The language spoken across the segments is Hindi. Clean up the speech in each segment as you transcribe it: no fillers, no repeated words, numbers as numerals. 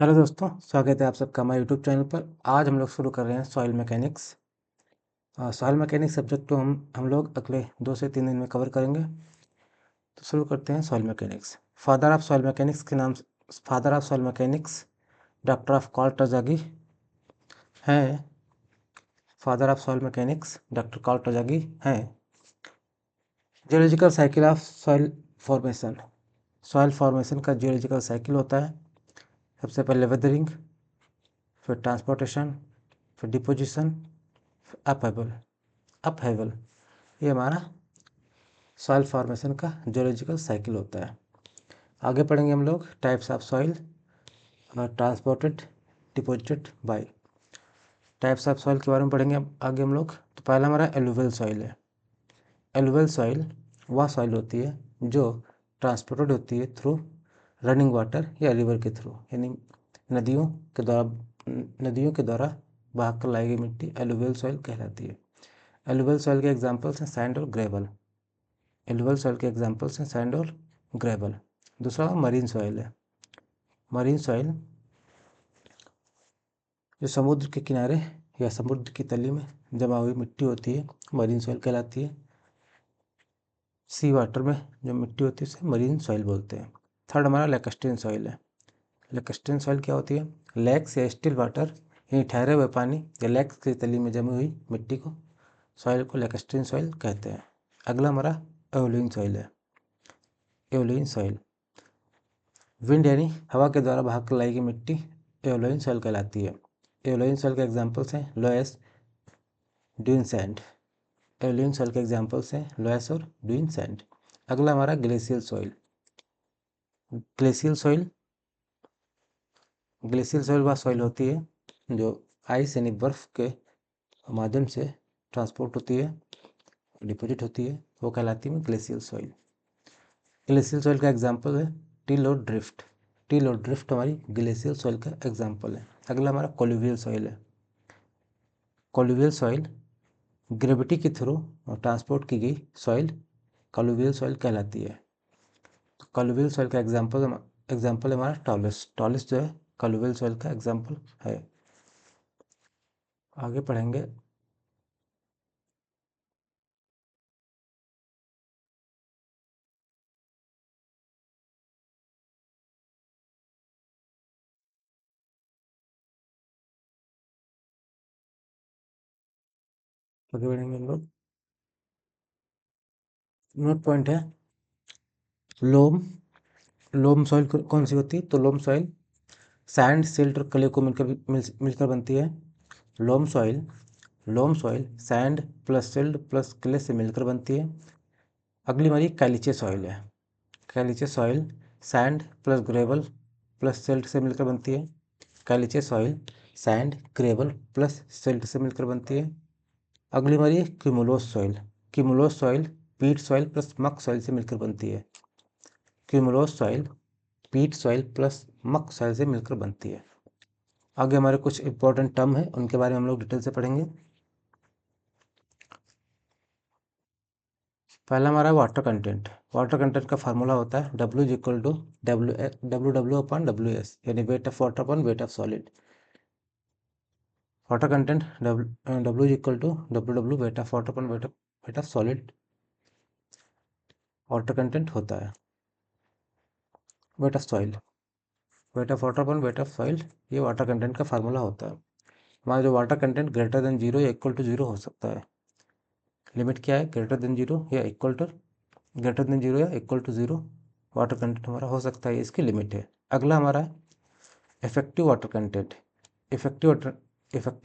हेलो दोस्तों, स्वागत है आप सबका हमारे यूट्यूब चैनल पर। आज हम लोग शुरू कर रहे हैं soil mechanics. Soil mechanics subject को हम लोग अगले 2 से 3 दिन में कवर करेंगे। तो शुरू करते हैं soil mechanics. Father of soil mechanics के नाम father of soil mechanics doctor of Karl टजागी हैं। Father of soil mechanics doctor Karl टजागी हैं। Geological cycle of soil formation. Soil formation का जियोलॉजिकल साइकिल होता है। सबसे पहले वेदरिंग, फिर ट्रांसपोर्टेशन, फिर डिपोजिशन, अपहेवल। अपहेवल ये हमारा सॉइल फॉर्मेशन का जियोलॉजिकल साइकिल होता है। आगे पढ़ेंगे हम लोग types of soil transported deposited bye. Types of soil के बारे में पढ़ेंगे आगे हम लोग। तो पहला हमारा एलुवियल सॉइल है। एलुवियल सॉइल वह सॉइल होती है जो ट्रांसपोर्टेड होती है थ्रू रनिंग वाटर या रिवर के थ्रू, यानी नदियों के द्वारा बहा कर लाई गई मिट्टी एलुवियल सॉइल कहलाती है। एलुवियल सॉइल के एग्जाम्पल्स हैं सैंड और ग्रेवल। एलुवियल सॉइल के एग्जाम्पल्स हैं सैंड और ग्रेवल। दूसरा मरीन सॉइल है। मरीन सॉइल जो समुद्र के किनारे या समुद्र की तली में जमा हुई मिट्टी होती है, मरीन सॉइल कहलाती है। सी वाटर में जो मिट्टी होती है उसे मरीन सॉइल बोलते हैं। थर्ड हमारा लैकस्टीन सॉइल है। लैकस्टीन सॉइल क्या होती है? लेक्स या स्टिल वाटर, यानी ठहरे हुए पानी या लेक्स की तली में जमी हुई मिट्टी को, सॉइल को लैकस्टीन सॉइल कहते हैं। अगला हमारा एओलियन सॉइल है। एओलियन सॉइल विंड यानी हवा के द्वारा भाग लाई गई मिट्टी एओलियन सॉइल कहलाती है। एओलियन सॉइल के एग्जाम्पल्स हैं loess, dune sand. Aeolian soil के एग्जाम्पल्स हैं लोएस और ड्यून सैंड। अगला हमारा glacial soil. Glacial soil glacial soil वह सॉइल होती है जो आइस यानी बर्फ के माध्यम से ट्रांसपोर्ट होती है, डिपोजिट होती है, वो कहलाती है ग्लेशियल सॉइल। ग्लेशियल सॉइल का एग्जाम्पल है टिल और ड्रिफ्ट। टिल और ड्रिफ्ट हमारी ग्लेशियल सॉइल का एग्जाम्पल है। अगला हमारा कोलुवियल सॉइल है। कोलुवियल सॉइल ग्रेविटी के थ्रू ट्रांसपोर्ट की गई सॉइल कोलुवियल सॉइल कहलाती है। तो कोलुवियल सॉइल का एग्जाम्पल है हमारा टॉलिस। टॉलिस जो है कोलुवियल सॉइल का एग्जाम्पल है। आगे पढ़ेंगे हम लोग। नोट पॉइंट है लोम। लोम सॉइल कौन सी होती है? तो लोम सॉइल सैंड, सिल्ट और क्ले को मिलकर बनती है। Loam soil sand plus silt plus clay से मिलकर बनती है। अगली हमारी कैलिचे सॉइल है। Caliche soil sand plus gravel plus silt से मिलकर बनती है। Caliche soil sand gravel plus silt से मिलकर बनती है। अगली हमारी है cumulose soil. Cumulose soil peat soil plus muck soil से मिलकर बनती है। Cumulose soil peat soil plus muck soil से मिलकर बनती है। आगे हमारे कुछ इंपॉर्टेंट टर्म है, उनके बारे में हम लोग डिटेल से पढ़ेंगे। पहला हमारा वाटर कंटेंट। वाटर कंटेंट का फार्मूला होता है W is equal to W upon W S, यानी weight of water upon weight of solid. Water content W is equal to W weight of water upon weight of solid water content होता है। Weight of soil, weight of water upon weight of soil, ये वाटर कंटेंट का फार्मूला होता है। हमारा जो water content greater than zero या इक्वल टू जीरो हो सकता है। लिमिट क्या है? ग्रेटर देन जीरो या equal to zero water content हमारा हो सकता है, इसकी लिमिट है। अगला हमारा है effective water content. Effective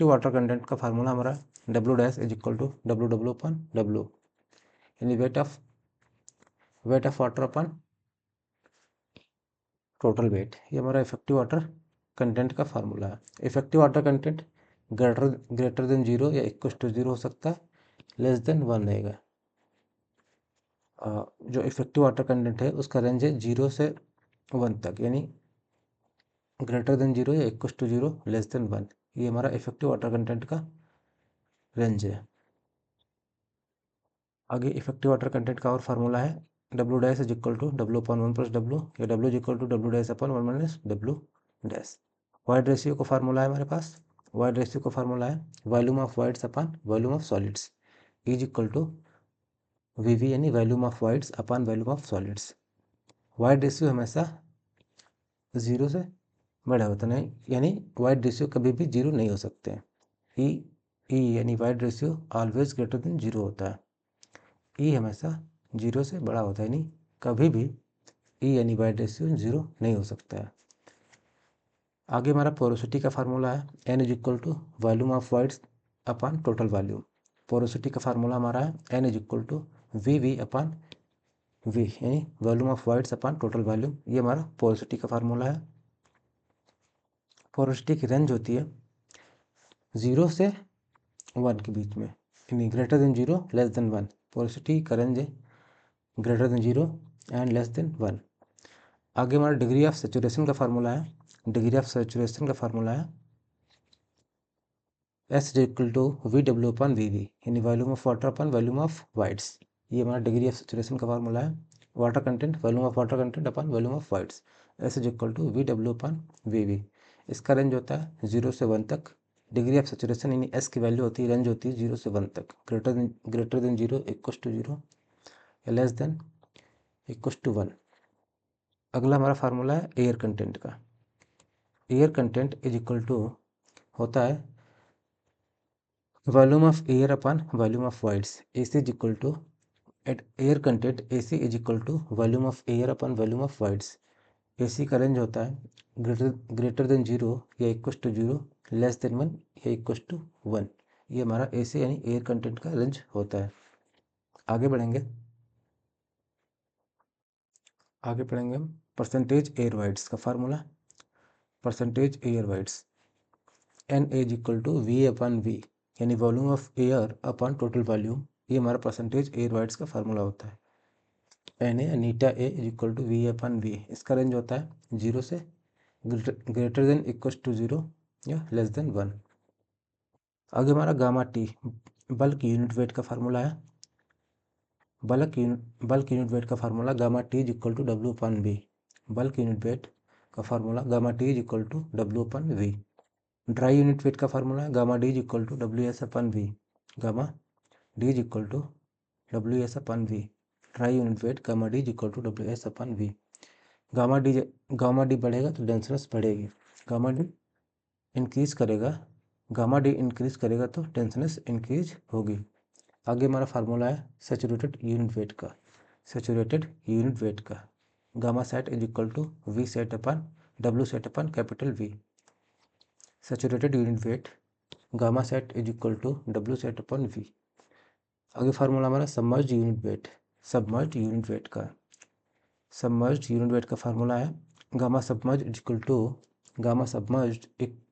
water content का फार्मूला हमारा W dash is equal to W upon W, यानी weight of water upon total weight, ये हमारा इफेक्टिव वाटर कंटेंट का फार्मूला है। Effective water content greater than zero या इक्वल टू जीरो हो सकता है, लेस देन वन रहेगा। जो इफेक्टिव वाटर कंटेंट है उसका रेंज है जीरो से वन तक, यानी ग्रेटर देन जीरो या equal to zero, less than one, ये हमारा इफेक्टिव वाटर कंटेंट का रेंज है। आगे इफेक्टिव वाटर कंटेंट का और फार्मूला है W dash is equal to W upon one plus W, या W is equal to W dash upon one minus W dash. Void ratio का फार्मूला है हमारे पास, वाइड रेशियो का फार्मूला है volume of voids upon volume of solids is equal to वीवी, यानी volume of voids upon volume of solids. Void ratio हमेशा जीरो से बड़ा होता नहीं, यानी वाइड रेशियो कभी भी जीरो नहीं हो सकते हैं। ई ई यानी void ratio always greater than zero होता है। ई हमेशा जीरो से बड़ा होता है, यानी कभी भी ई यानी वाइड रेशियो जीरो नहीं हो सकता है। आगे हमारा पोरोसिटी का फार्मूला है n is equal to volume of voids upon total volume. Porosity का फार्मूला हमारा है n is equal to V V upon V, यानी volume of voids upon total volume. ये हमारा पोरोसिटी का फार्मूला है। पोरोसिटी की रेंज होती है 0 से 1 के बीच में, यानी greater than 0 less than 1। Porosity का रेंज है greater than 0 and less than 1। आगे हमारा डिग्री ऑफ सेचुरेशन का फार्मूला है। डिग्री ऑफ सेचुरेशन का फार्मूला है S is equal to V W upon V V, यानी volume of water upon volume of voids. ये हमारा डिग्री ऑफ सेचुरेशन का फार्मूला है। Water content, volume of water content upon volume of wides, S is equal to V W upon V V. इसका रेंज होता है 0 से 1 तक। डिग्री ऑफ सेचुरेशन यानी एस की वैल्यू होती है, रेंज होती है 0 से 1 तक। ग्रेटर देन 0 इक्वस टू 0 या लेस देन इक्वस टू 1। अगला हमारा फार्मूला है एयर कंटेंट का। Air content is equal to होता है volume of air upon volume of voids, A C is equal to at air content A C is equal to volume of air upon volume of voids. A C का रेंज होता है ग्रेटर देन 0 या इक्वस टू 0, लेस देन 1 या इक्वस टू 1। ये हमारा ए सी यानी एयर कंटेंट का रेंज होता है। आगे बढ़ेंगे, आगे पढ़ेंगे हम परसेंटेज एयर वाइड्स का formula. Percentage air voids n is equal to V upon V, यानी volume of air upon total volume. ये हमारा परसेंटेज एयर वाइड्स का फार्मूला होता है। एन ए नीटा A is equal to V upon V. इसका रेंज होता है 0 से ग्रेटर देन इक्वस टू 0 या लेस देन 1। आगे हमारा gamma T bulk unit weight का फार्मूला है। बल्क यूनिट वेट का formula gamma T is equal to W upon V. Bulk unit weight का formula gamma T is equal to W upon V. Dry unit weight का फार्मूला है gamma D is equal to W S upon V. Gamma D is equal to W S upon V. Dry unit weight gamma D is equal to W S upon V. Gamma D बढ़ेगा तो डेंसनेस बढ़ेगी। गामा डी इंक्रीज करेगा, गामा डी इंक्रीज करेगा तो डेंसनेस इंक्रीज होगी। आगे हमारा फार्मूला है सेचुरेटेड यूनिट वेट का। सेचुरेटेड यूनिट वेट का gamma sat is equal to V sat upon W sat upon capital V. Saturated unit weight gamma sat is equal to W sat upon V. आगे फार्मूला हमारा submerged unit weight, submerged unit weight का। सबमर्ज्ड यूनिट वेट का फार्मूला है gamma submerged is equal to gamma submerged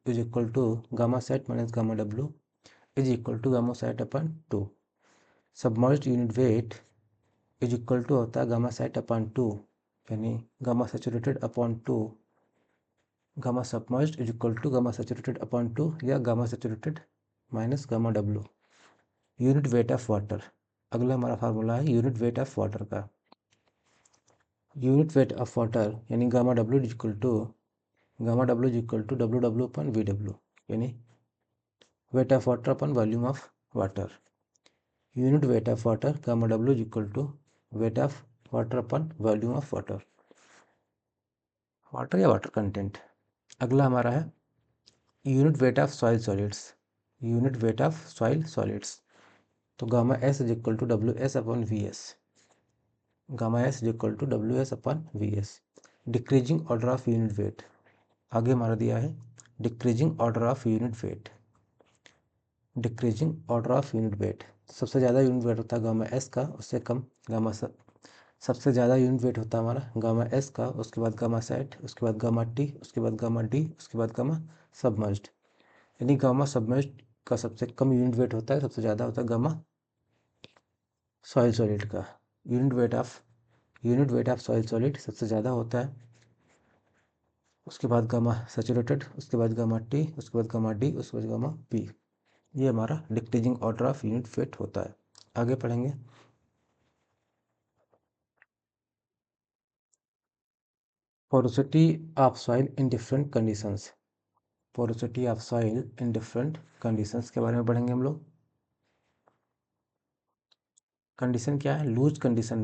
is equal to gamma sat minus gamma W is equal to gamma sat upon 2। Submerged unit weight is equal to होता है गामा सेट अपन 2, यानी gamma saturated upon 2। Gamma submerged is equal to gamma saturated upon 2 या gamma saturated minus gamma W. Unit weight of water, अगला हमारा फार्मूला है यूनिट वेट ऑफ वाटर का। यूनिट वेट ऑफ वाटर यानी gamma W is equal to W W upon V W, यानी weight of water upon volume of water. Unit weight of water gamma W is equal to weight of water upon volume of water, water या वाटर कंटेंट। अगला हमारा है unit weight of soil solids. Unit weight of soil solids तो gamma S is equal to W S upon V S. Gamma S is equal to W S upon V S. Decreasing order of unit weight, आगे हमारा दिया है decreasing order of unit weight. Decreasing order of unit weight, सबसे ज़्यादा यूनिट वेट होता है गामा एस का, उससे कम गामा सबसे ज़्यादा यूनिट वेट होता है हमारा गामा एस का, उसके बाद गामा सेट, उसके बाद गामा टी, उसके बाद गामा डी, उसके बाद गामा सबमर्ज्ड। यानी गामा सबमर्ज्ड का सबसे कम यूनिट वेट होता है, सबसे ज़्यादा होता है गामा सॉइल सॉलिड का। Unit weight of soil solid सबसे ज़्यादा होता है, उसके बाद गामा सेचुरेटेड, उसके बाद गामा टी, उसके बाद गामा डी, उसके बाद गामा पी। ये हमारा decreasing order of unit wait होता है। आगे पढ़ेंगे porosity of soil in different conditions. Porosity of soil in different conditions के बारे में पढ़ेंगे हम लोग। कंडीशन क्या है? लूज कंडीशन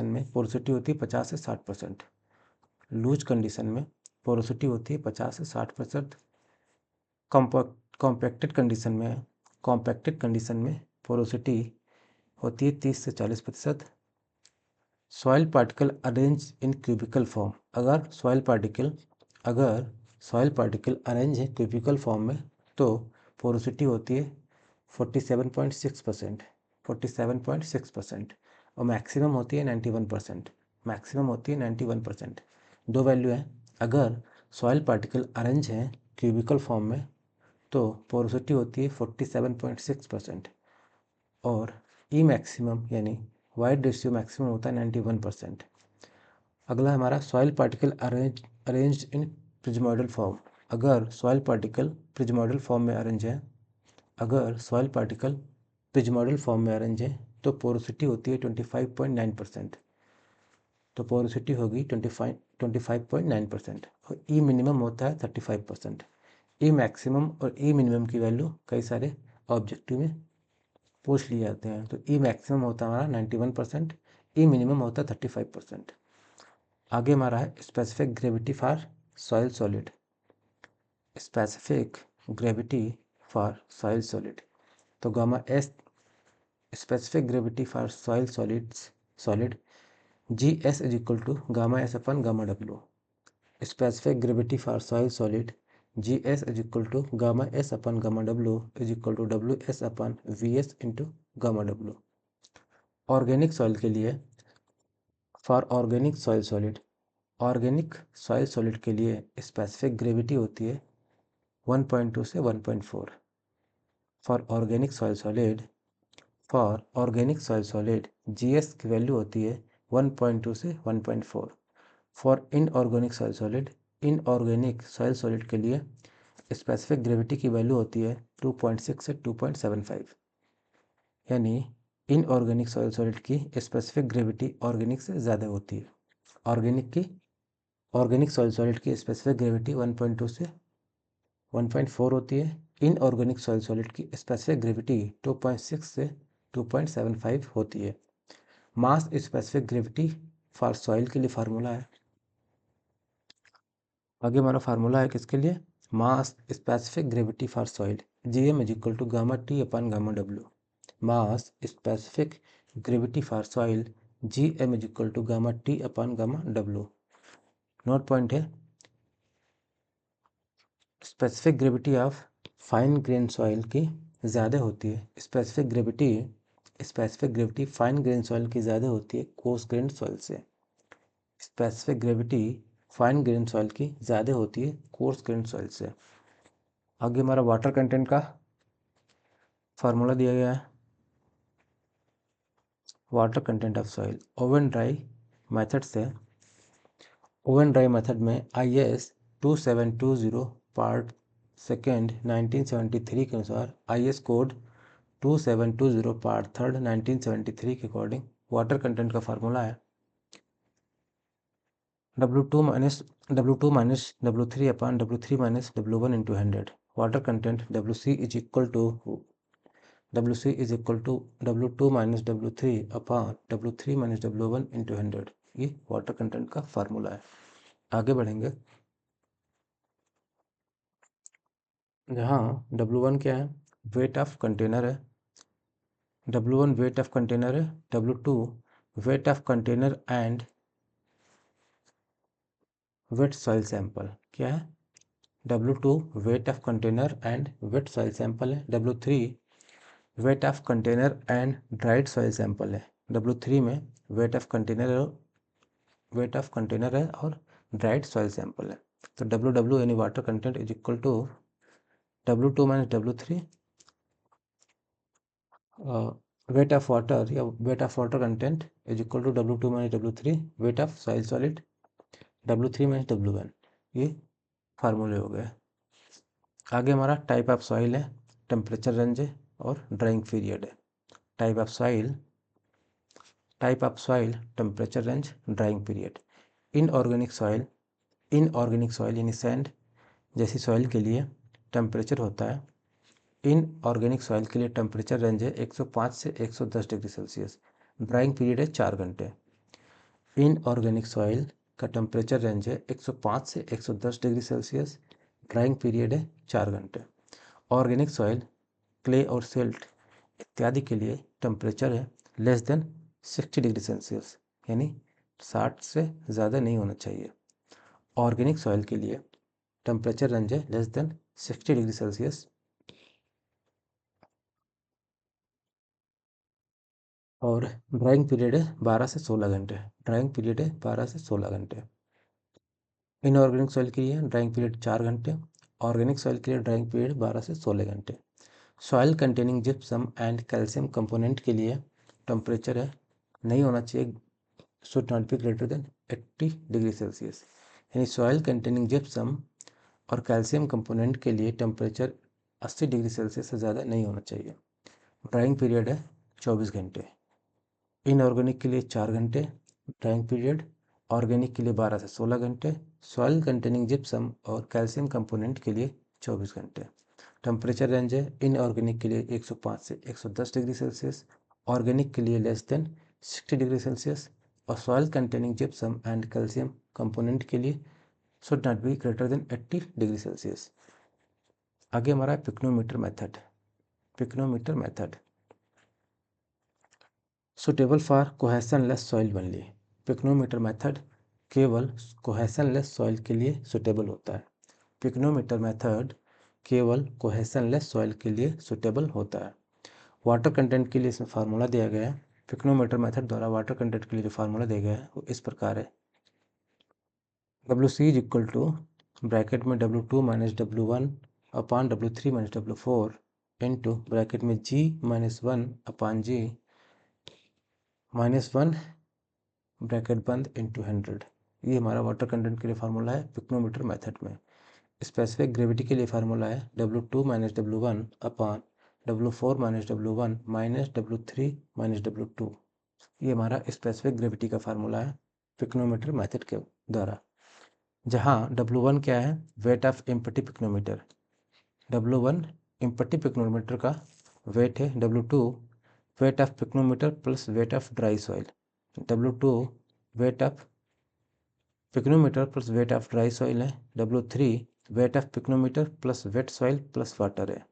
में पोरोसिटी होती है 50 से 60%। लूज कंडीशन में पोरोसिटी होती है 50 से 60%। कॉम्पैक्टेड कंडीशन में पोरोसिटी होती है 30 से 40%। Soil particle arrange in cubical form, अगर सॉइल पार्टिकल अरेंज है क्यूबिकल फॉर्म में तो पोरोसिटी होती है 47.6%। और मैक्सिमम होती है 91%। दो वैल्यू है। अगर सॉइल पार्टिकल अरेंज है क्यूबिकल फॉर्म में तो पोरोसिटी होती है 47.6%। और ई मैक्सिमम यानी वाइड रेशियो मैक्सिमम होता है 91%। अगला हमारा soil particle arranged in prismoidal form, अगर सॉइल पार्टिकल प्रिज्मोइडल फॉर्म में अरेंज है तो पोरोसिटी होती है 25.9%। तो पोरोसिटी होगी 25.9% और ई मिनिमम होता है 35%। ई मैक्सिमम और ई मिनिमम की वैल्यू कई सारे ऑब्जेक्टिव में पूछ लिए जाते हैं। तो ई मैक्सिमम होता है हमारा 91%, ई मिनिमम होता है 35%। आगे हमारा है specific gravity for soil solid. तो gamma S specific gravity for soil solid G S is equal to gamma S upon gamma W. Specific gravity for soil solid G S is equal to gamma S upon gamma W is equal to W S upon V S into gamma W. Organic soil के लिए फॉर ऑर्गेनिक सॉइल सॉलिड के लिए स्पेसिफिक ग्रेविटी होती है 1.2 से 1.4। फॉर ऑर्गेनिक सॉलिड जीएस की वैल्यू होती है 1.2 से 1.4। फॉर इनऑर्गेनिक सॉइल सॉलिड के लिए स्पेसिफिक ग्रेविटी की वैल्यू होती है 2.6 से 2.75। यानी इनऑर्गेनिक सॉइल सॉलिड की स्पेसिफिक ग्रेविटी ऑर्गेनिक से ज़्यादा होती है। ऑर्गेनिक सॉइल सॉलिड की स्पेसिफिक ग्रेविटी 1.2 से 1.4 होती है। इनऑर्गेनिक सॉइल सॉलिड की स्पेसिफिक ग्रेविटी 2.6 से 2.75 होती है। मास स्पेसिफिक ग्रेविटी फॉर सॉइल के लिए फार्मूला है। आगे हमारा फार्मूला है किसके लिए? Mass specific gravity for soil GM is equal to gamma T upon gamma W. Mass specific gravity for soil GM is equal to gamma T upon gamma W. Note point है, specific gravity of fine grain soil की ज़्यादा होती है। Specific gravity fine grain soil की ज़्यादा होती है कोर्स ग्रेन सॉइल से। Specific gravity fine grain soil की ज़्यादा होती है कोर्स ग्रेन सॉइल से। आगे हमारा वाटर कंटेंट का फार्मूला दिया गया है। Water content of soil oven dry method में IS 2720 पार्ट सेकेंड 1973 के अनुसार IS कोड 2720 पार्ट थर्ड 1973 के अकॉर्डिंग वाटर कंटेंट का फार्मूला है W2 minus W3 upon W3 minus W1 into 100। Water content WC is equal to W2 minus W3 upon W3 minus W1 into 100। ये वाटर कंटेंट का फार्मूला है। आगे बढ़ेंगे, जहाँ W1 क्या है? वेट ऑफ कंटेनर है। W1 वेट ऑफ कंटेनर है। W2 weight of container and wait soil sample क्या है? W2 weight of container and wait soil sample है। W3 weight of container and dried soil sample है। W3 में वेट ऑफ कंटेनर है और ड्राइड सॉइल सैंपल है। तो WW यानी water content is equal to W2 minus W3 weight of water या weight of water content is equal to W2 minus W3 weight of soil solid W3 minus W1। ये फार्मूले हो गए। आगे हमारा टाइप ऑफ सॉइल है, टेम्परेचर रेंज है और ड्राइंग पीरियड है। Type of soil temperature range drying period. Inorganic soil यानी सैंड जैसी सॉइल के लिए टेम्परेचर होता है, इन ऑर्गेनिक सॉइल के लिए टेम्परेचर रेंज है 105 से 110 डिग्री सेल्सियस, ड्राइंग पीरियड है 4 घंटे। इन ऑर्गेनिक सॉइल का टेम्परेचर रेंज है 105 से 110 डिग्री सेल्सियस, ड्राइंग पीरियड है 4 घंटे। ऑर्गेनिक सॉइल, क्ले और सिल्ट इत्यादि के लिए टेम्परेचर है लेस देन 60 डिग्री सेल्सियस, यानी 60 से ज़्यादा नहीं होना चाहिए। ऑर्गेनिक सॉइल के लिए टेम्परेचर रेंज है लेस देन 60 डिग्री सेल्सियस और ड्राइंग पीरियड है 12 से 16 घंटे। ड्राइंग पीरियड है 12 से 16 घंटे। इनऑर्गेनिक सॉइल के लिए ड्राइंग पीरियड 4 घंटे, ऑर्गेनिक सॉइल के लिए ड्राइंग पीरियड 12 से 16 घंटे। Soil containing gypsum and calcium component के लिए टेम्परेचर है नहीं होना चाहिए, should not be greater than 80 degree Celsius, यानी सॉइल कंटेनिंग जिप्सम और कैल्शियम कंपोनेंट के लिए टेम्परेचर 80 डिग्री सेल्सियस से ज़्यादा नहीं होना चाहिए। ड्राइंग पीरियड है 24 घंटे। इनऑर्गेनिक के लिए 4 घंटे ड्राइंग पीरियड, ऑर्गेनिक के लिए 12 से 16 घंटे, सॉइल कंटेनिंग जिप्सम और कैल्शियम कंपोनेंट के लिए 24 घंटे। टेम्परेचर रेंज है इनऑर्गेनिक के लिए 105 से 110 डिग्री सेल्सियस, ऑर्गेनिक के लिए लेस देन 60 डिग्री सेल्सियस और soil containing gypsum and calcium component के लिए should not be greater than 80 degree Celsius. आगे हमारा है pycnometer method. Pycnometer method suitable for cohesionless soil only. Pycnometer method केवल कोहेशनलेस सॉइल के लिए सुटेबल होता है। पिक्नोमीटर मेथड केवल कोहेशनलेस सॉइल के लिए सुटेबल होता है। वाटर कंटेंट के लिए इसमें फार्मूला दिया गया है। पिक्नोमीटर मेथड द्वारा वाटर कंटेंट के लिए जो फार्मूला दिया गया है वो इस प्रकार है। WC is equal to bracket में W2 माइनस W1 अपान W3 minus W4 into bracket में G माइनस 1 अपान G माइनस 1 ब्रैकेट बंद इंटू 100। ये हमारा वाटर कंटेंट के लिए फार्मूला है पिक्नोमीटर मेथड में। स्पेसिफिक ग्रेविटी के लिए फार्मूला है W2 माइनस W1 अपान W4 minus W1 minus W3 minus W2। ये हमारा स्पेसिफिक ग्रेविटी का फार्मूला है पिक्नोमीटर मेथड के द्वारा, जहाँ W1 क्या है, weight of empty pycnometer. W1 empty pycnometer का वेट है। W2 weight of pycnometer plus weight of dry soil. W2 weight of pycnometer plus weight of dry soil है। W3 weight of pycnometer plus wait soil plus water है।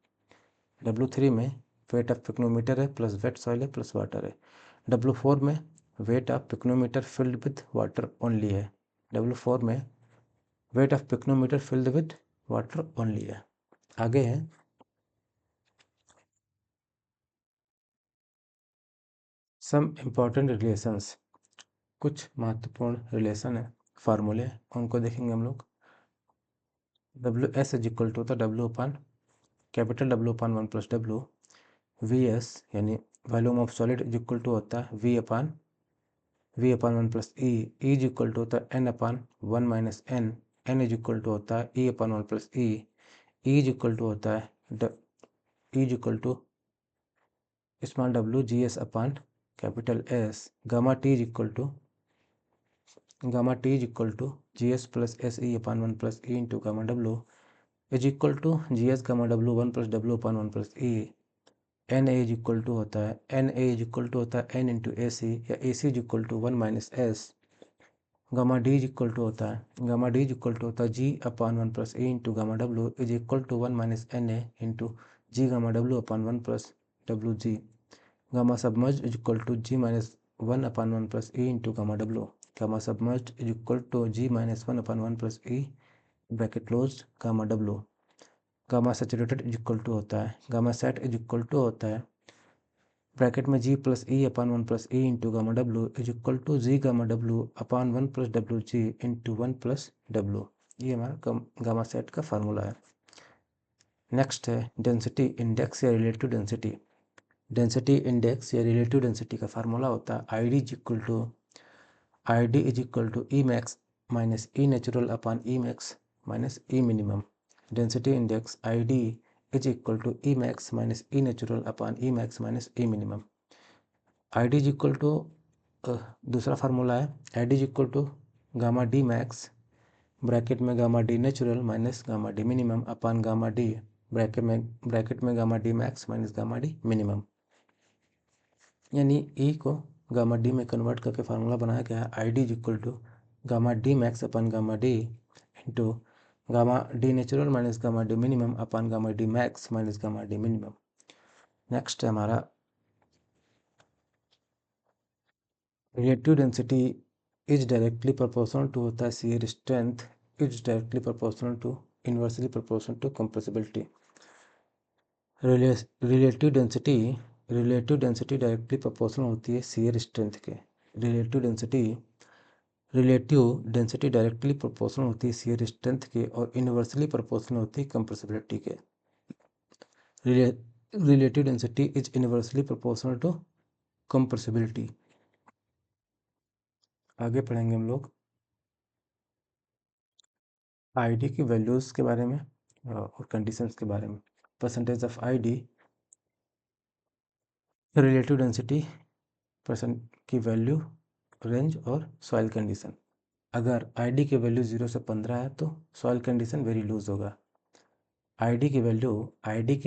W3 में वेट ऑफ पिक्नोमीटर है प्लस वेट सॉइल है प्लस वाटर है। W4 में weight of pycnometer filled with water only है। W4 में weight of pycnometer filled with water only है। आगे है सम इम्पॉर्टेंट रिलेशंस। कुछ महत्वपूर्ण रिलेशन है, फार्मूले, उनको देखेंगे हम लोग। WS इज इक्वल टू होता W upon capital W upon 1 plus W। VS यानी volume of solid is equal to होता है V upon 1 plus E। E is equal to होता है N upon 1 minus N। N is equal to होता है E upon 1 plus E। E is equal to होता है E is equal to small W GS upon capital S। Gamma T is equal to GS plus SE upon 1 plus E into gamma W is equal to GS gamma W 1 plus W upon 1 plus E। N A is equal to होता है N इंटू AC या AC is equal to 1 minus S। Gamma D is equal to होता है G upon 1 plus E into gamma W is equal to 1 minus NA into G gamma W upon 1 plus WG। Gamma submerged is equal to G minus 1 upon 1 plus E into gamma W। Gamma submerged is equal to G minus 1 upon 1 plus E bracket close gamma W। Gamma saturated is equal to होता है gamma sat is equal to होता है ब्रैकेट में G plus E upon 1 plus E into gamma W is equal to G gamma W upon 1 plus WG into 1 plus W। ये हमारा गामा सेट का फार्मूला है। नेक्स्ट है डेंसिटी इंडेक्स या रिलेटिव डेंसिटी। डेंसिटी इंडेक्स या रिलेटिव डेंसिटी का फार्मूला होता है ID is equal to E max minus E natural upon E max minus E minimum. Density index ID is equal to E max minus E natural upon E max minus E minimum. ID is equal to दूसरा फार्मूला है ID is equal to gamma D max bracket में gamma D natural minus gamma D minimum upon gamma D bracket में gamma D max minus gamma D minimum, यानी ई को गामा डी में कन्वर्ट करके फार्मूला बनाया गया है I D is equal to gamma D max upon gamma D into gamma D natural minus gamma D minimum upon gamma D max minus gamma D minimum. Next है हमारा relative density is directly proportional to होता है shear strength is directly proportional to inversely proportional to compressibility. Relative density directly proportional होती है शियर स्ट्रेंथ के। रिलेटिव डेंसिटी डायरेक्टली प्रोपोर्शनल होती है शियर स्ट्रेंथ के और इन्वर्सली प्रोपोर्शनल होती है कंप्रेसिबिलिटी के। Relative density is inversely proportional to compressibility. आगे पढ़ेंगे हम लोग आईडी की वैल्यूज के बारे में और कंडीशंस के बारे में। Percentage of ID relative density percent की वैल्यू रेंज और सॉइल कंडीशन। अगर आईडी की वैल्यू 0 से 15 है तो सॉइल कंडीशन वेरी लूज होगा। आईडी की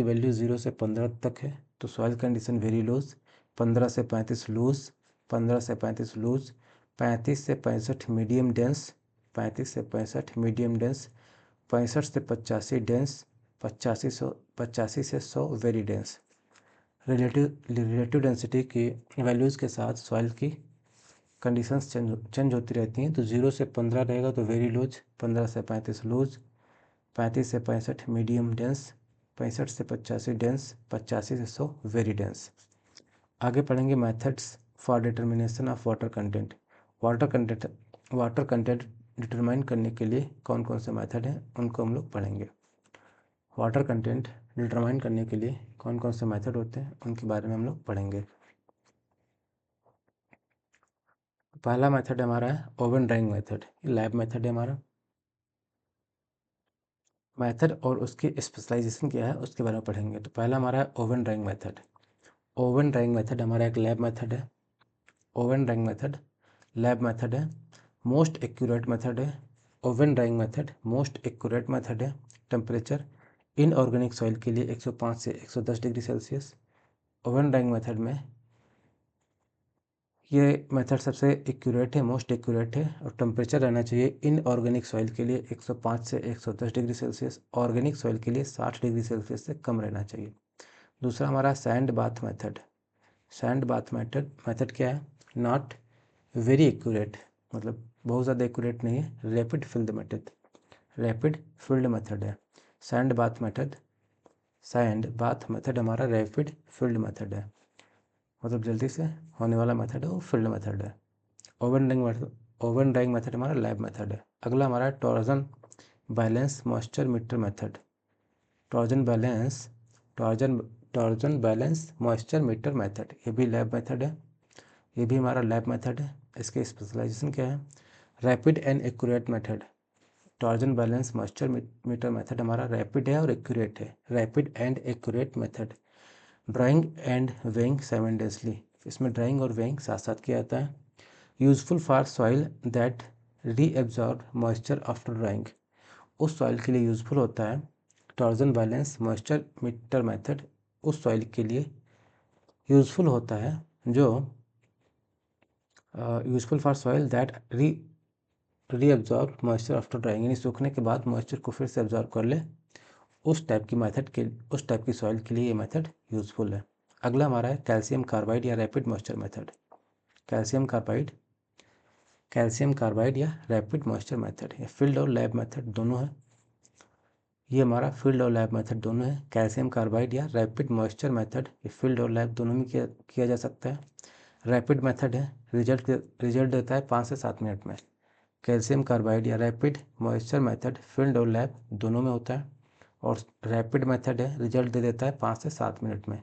वैल्यू 0 से 15 तक है तो सॉइल कंडीशन वेरी लूज, 15 से 35 लूज, 15 से 35 लूज, 35 से 65 मीडियम डेंस, 35 से 65 मीडियम डेंस, 65 से 85 डेंस, 85 से 100 वेरी डेंस। रिलेटिव डेंसिटी की वैल्यूज़ के साथ सॉइल की कंडीशंस चेंज होती रहती हैं। तो 0 से 15 रहेगा तो वेरी लूज, 15 से 35 लूज, 35 से 65 मीडियम डेंस, 65 से 85 डेंस, 85 से 100 वेरी डेंस। आगे पढ़ेंगे methods for determination of water content. Water content determine करने के लिए कौन कौन से मेथड हैं उनको हम लोग पढ़ेंगे। वाटर कंटेंट डिटरमाइन करने के लिए कौन कौन से मेथड होते हैं उनके बारे में हम लोग पढ़ेंगे। पहला मेथड हमारा है oven drawing method, lab method है हमारा। मेथड और उसकी स्पेशलाइजेशन क्या है उसके बारे में पढ़ेंगे। तो पहला हमारा है oven drawing method. Oven drawing method हमारा एक लैब मेथड है। Oven drawing method lab method है, मोस्ट एक्यूरेट मेथड है। Oven drawing method most accurate method है। टेम्परेचर इनऑर्गेनिक सॉइल के लिए 105 से 110 degree Celsius. Oven drawing method में ये मेथड सबसे एक्यूरेट है, मोस्ट एक्यूरेट है। और टेम्परेचर रहना चाहिए इनऑर्गेनिक सॉइल के लिए 105 से 110 डिग्री सेल्सियस, ऑर्गेनिक सॉइल के लिए 60 डिग्री सेल्सियस से कम रहना चाहिए। दूसरा हमारा sand bath method. Sand bath method क्या है? नॉट वेरी एक्यूरेट, मतलब बहुत ज़्यादा एक्यूरेट नहीं है। रैपिड फील्ड मेथड है सैंड बाथ मेथड हमारा रैपिड फील्ड मेथड है, मतलब जल्दी से होने वाला मेथड है, वो फील्ड मेथड है। ओवन ड्राइंग मेथड हमारा लैब मेथड है। अगला हमारा torsion balance moisture meter method. Torsion balance moisture meter method, ये भी लैब मेथड है। ये भी हमारा लैब मेथड है। इसके स्पेशलाइजेशन क्या है? Rapid and accurate method. Torsion balance moisture meter method हमारा रैपिड है और एक्यूरेट है। Rapid and accurate method. Drawing and weighing simultaneously, इसमें ड्राइंग और वेइंग साथ साथ किया जाता है। Useful for soil that reabsorb moisture after drawing, उस सॉइल के लिए यूजफुल होता है torsion balance moisture meter method. उस सॉइल के लिए यूजफुल होता है जो useful for soil that reabsorb moisture after drawing, यानी सूखने के बाद मॉइस्चर को फिर से एब्जॉर्ब कर ले, उस टाइप की सॉइल के लिए ये मेथड यूजफुल है। अगला हमारा है कैल्शियम कार्बाइड या rapid moisture method. Calcium carbide या रैपिड मॉइस्चर मेथड, ये फील्ड और लैब मेथड दोनों है। ये हमारा फील्ड और लैब मेथड दोनों है। कैल्शियम कार्बाइड या रैपिड मॉइस्चर मेथड ये फील्ड और लैब दोनों में किया जा सकता है। रैपिड मेथड है, रिजल्ट देता है 5 से 7 मिनट में। कैल्शियम कार्बाइड या रैपिड मॉइस्चर मेथड फील्ड और लैब दोनों में होता है। और रैपिड मेथड है, रिजल्ट दे देता है 5 से 7 मिनट में।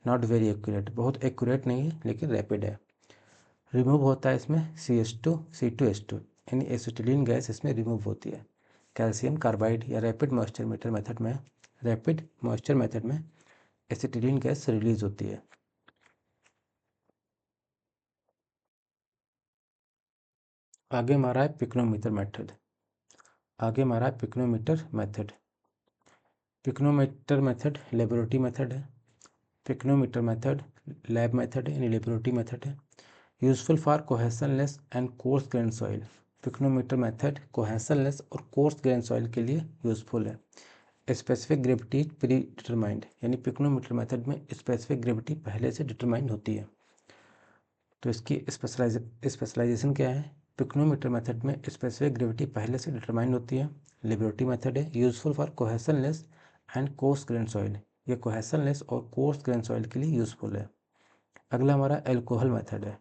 नॉट वेरी एक्यूरेट, बहुत एक्यूरेट नहीं है लेकिन रैपिड है। रिमूव होता है इसमें CH2 C2H2, यानी एसिटिलीन गैस इसमें रिमूव होती है। कैल्शियम कार्बाइड या रैपिड मॉइस्चर मेथड में एसिटिलीन गैस रिलीज होती है। आगे हमारा है पिक्रोमीटर मेथड। आगे हमारा pycnometer method. Pycnometer method laboratory method है। पिक्नोमीटर मेथड लैब मेथड है, यानी लेबोरेटरी मेथड है। Useful for cohesionless and coarse grain soil. Pycnometer method cohesionless और कोर्स ग्रेन सॉइल के लिए यूजफुल है। स्पेसिफिक ग्रेविटी प्री डिटरमाइंड, यानी पिक्नोमीटर मेथड में स्पेसिफिक ग्रेविटी पहले से डिटरमाइंड होती है। तो इसकी स्पेशलाइजेशन क्या है? पिक्नोमीटर मेथड में स्पेसिफिक ग्रेविटी पहले से डिटरमाइंड होती है। लेबोरेटरी मेथड है। Useful for cohesionless and coarse grain soil, ये कोहेशनलेस और कोर्स ग्रेन सॉइल के लिए यूजफुल है। अगला हमारा एल्कोहल मेथड है।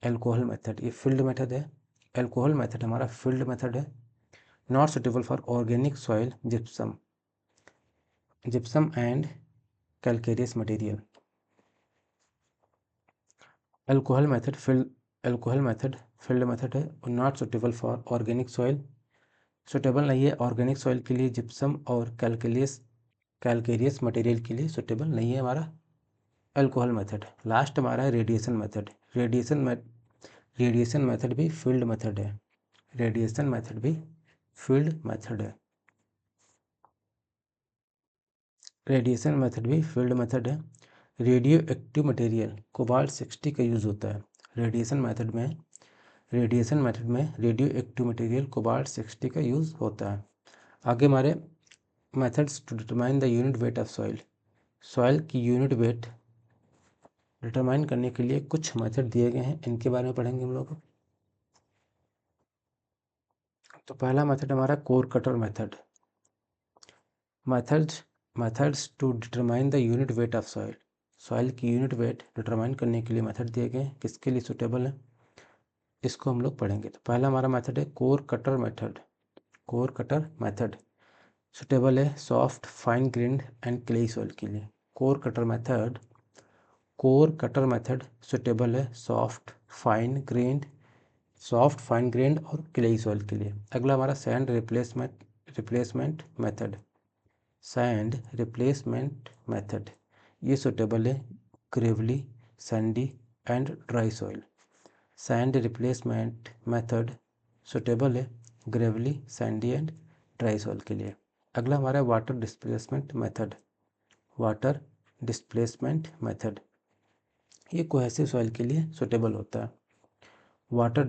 एल्कोहल मेथड ये फील्ड मेथड है। एल्कोहल मेथड हमारा फील्ड मेथड है। Not suitable for organic soil, gypsum and calcareous material. Alcohol method field method है और not suitable for organic soil, suitable नहीं है ऑर्गेनिक सॉइल के लिए। जिप्सम और कैलकेरियस मटेरियल के लिए सुटेबल नहीं है हमारा एल्कोहल मेथड। लास्ट हमारा है रेडिएशन मेथड। रेडिएशन मेथड भी फील्ड मेथड है। रेडिएशन मेथड भी फील्ड मेथड है। रेडिएशन मेथड भी फील्ड मेथड है। रेडियो एक्टिव मटेरियल कोबाल्ट 60 का यूज़ होता है। रेडिएशन मेथड में रेडियो एक्टिव मटेरियल कोबाल्ट 60 का यूज़ होता है। आगे हमारे methods to determine the unit weight of soil. Soil की यूनिट वेट डिटरमाइन करने के लिए कुछ मेथड दिए गए हैं, इनके बारे में पढ़ेंगे हम लोग। तो पहला मेथड हमारा core cutter method. Methods to determine the unit weight of soil. Soil की यूनिट वेट डिटरमाइन करने के लिए मेथड दिए गए हैं, किसके लिए सुटेबल है इसको हम लोग पढ़ेंगे। तो पहला हमारा मेथड है core cutter method. Core cutter method suitable है soft fine grained and clayey soil के लिए। कोर कटर मेथड सुटेबल है सॉफ्ट फाइन ग्रेन्ड और क्लेई सॉइल के लिए। अगला हमारा सैंड रिप्लेसमेंट मेथड ये सुटेबल है gravelly sandy and dry soil. Sand replacement method suitable है gravelly sandy and dry soil के लिए। अगला हमारा वाटर डिस्प्लेसमेंट मेथड ये कोहेसिव सॉइल के लिए सुटेबल होता है। वाटर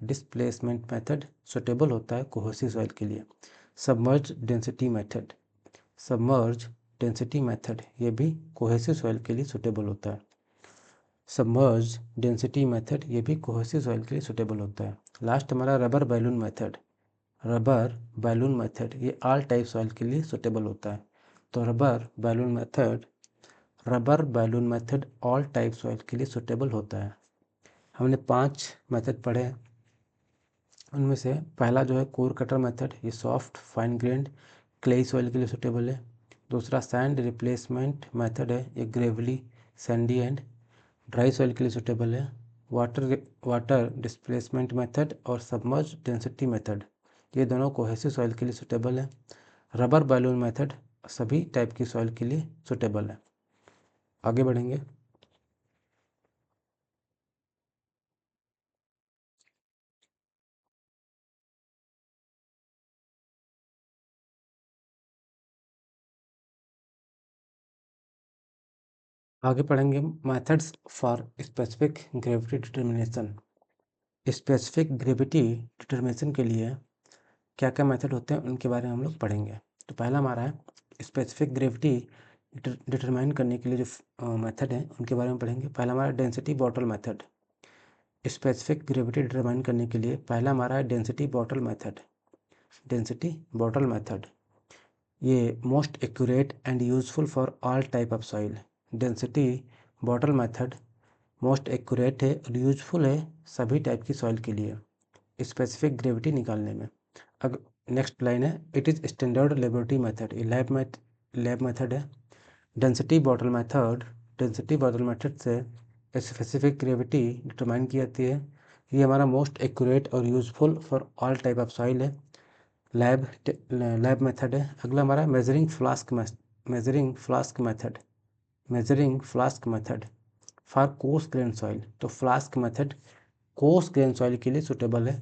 डिस्प्लेसमेंट मेथड सुटेबल होता है कोहेसिव सॉइल के लिए। सबमर्ज डेंसिटी मेथड ये भी कोहेसिव सॉइल के लिए सुटेबल होता है। सबमर्ज डेंसिटी मेथड ये भी कोहेसिव सॉइल के लिए सुटेबल होता है। लास्ट हमारा रबर बैलून मेथड ये ऑल टाइप सॉइल के लिए सुटेबल होता है। तो rubber balloon method all type soil के लिए सुटेबल होता है। हमने 5 मेथड पढ़े हैं, उनमें से पहला जो है कोर कटर मेथड ये soft fine grand clay soil के लिए सुटेबल है। दूसरा सैंड रिप्लेसमेंट मेथड है ये Gravely sandy and dry soil के लिए सुटेबल है। वाटर डिस्प्लेसमेंट मेथड और सबमर्ज डेंसिटी मेथड ये दोनों कोहेसिव सॉइल के लिए सुटेबल है। रबर बैलून मेथड सभी टाइप की सॉइल के लिए सुटेबल है। आगे बढ़ेंगे। आगे पढ़ेंगे methods for specific gravity determination. Specific gravity determination के लिए क्या क्या मेथड होते हैं उनके बारे में हम लोग पढ़ेंगे। तो पहला हमारा है स्पेसिफिक ग्रेविटी डिटरमाइन करने के लिए जो मेथड है उनके बारे में पढ़ेंगे। पहला हमारा density bottle method. Specific gravity determine करने के लिए पहला हमारा है डेंसिटी बॉटल मेथड। ये most accurate and useful for all type of soil. Density bottle method most accurate है और यूजफुल है सभी टाइप की सॉइल के लिए स्पेसिफिक ग्रेविटी निकालने में। अब नेक्स्ट लाइन है it is standard laboratory method, ये लैब मेथड है। डेंसिटी बॉटल मेथड से स्पेसिफिक ग्रेविटी डिटरमाइन की जाती है। ये हमारा मोस्ट एक्यूरेट और useful for all type of soil है, लैब मेथड है। अगला हमारा measuring flask method for coarse grain soil. तो flask method coarse grain soil के लिए सुटेबल है।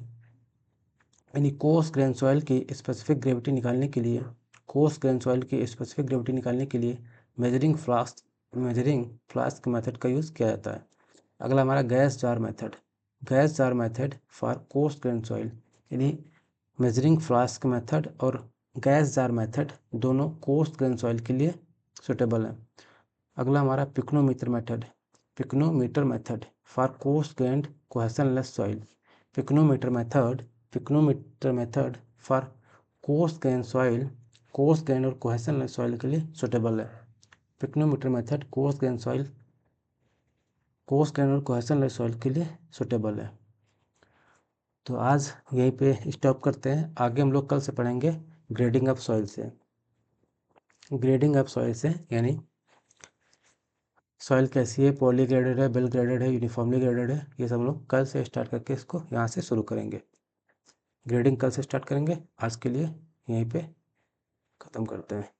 यानी कोर्स ग्रेन सॉइल की स्पेसिफिक ग्रेविटी निकालने के लिए, कोर्स ग्रेन सॉइल की स्पेसिफिक ग्रेविटी निकालने के लिए मेजरिंग फ्लास्क मेथड का यूज़ किया जाता है। अगला हमारा gas jar method for coarse grain soil, यानी मेजरिंग फ्लास्क मेथड और गैस जार मेथड दोनों कोर्स ग्रेन सॉइल के लिए सुटेबल है। अगला हमारा pycnometer method for coarse grained cohesionless soil. Pycnometer method for coarse grain और कोहेशनलेस सॉइल के लिए सुटेबल है। पिक्नोमीटर मेथड कोर्स ग्रेन और कोहेशनलेस सॉइल के लिए सुटेबल है। तो आज यहीं पे स्टॉप करते हैं। आगे हम लोग कल से पढ़ेंगे ग्रेडिंग ऑफ सॉइल से, यानी सॉइल कैसी है, पॉली ग्रेडेड है, वेल ग्रेडेड है, यूनिफॉर्मली ग्रेडेड है, ये सब हम लोग कल से स्टार्ट करके इसको यहाँ से शुरू करेंगे। ग्रेडिंग कल से स्टार्ट करेंगे। आज के लिए यहीं पे ख़त्म करते हैं।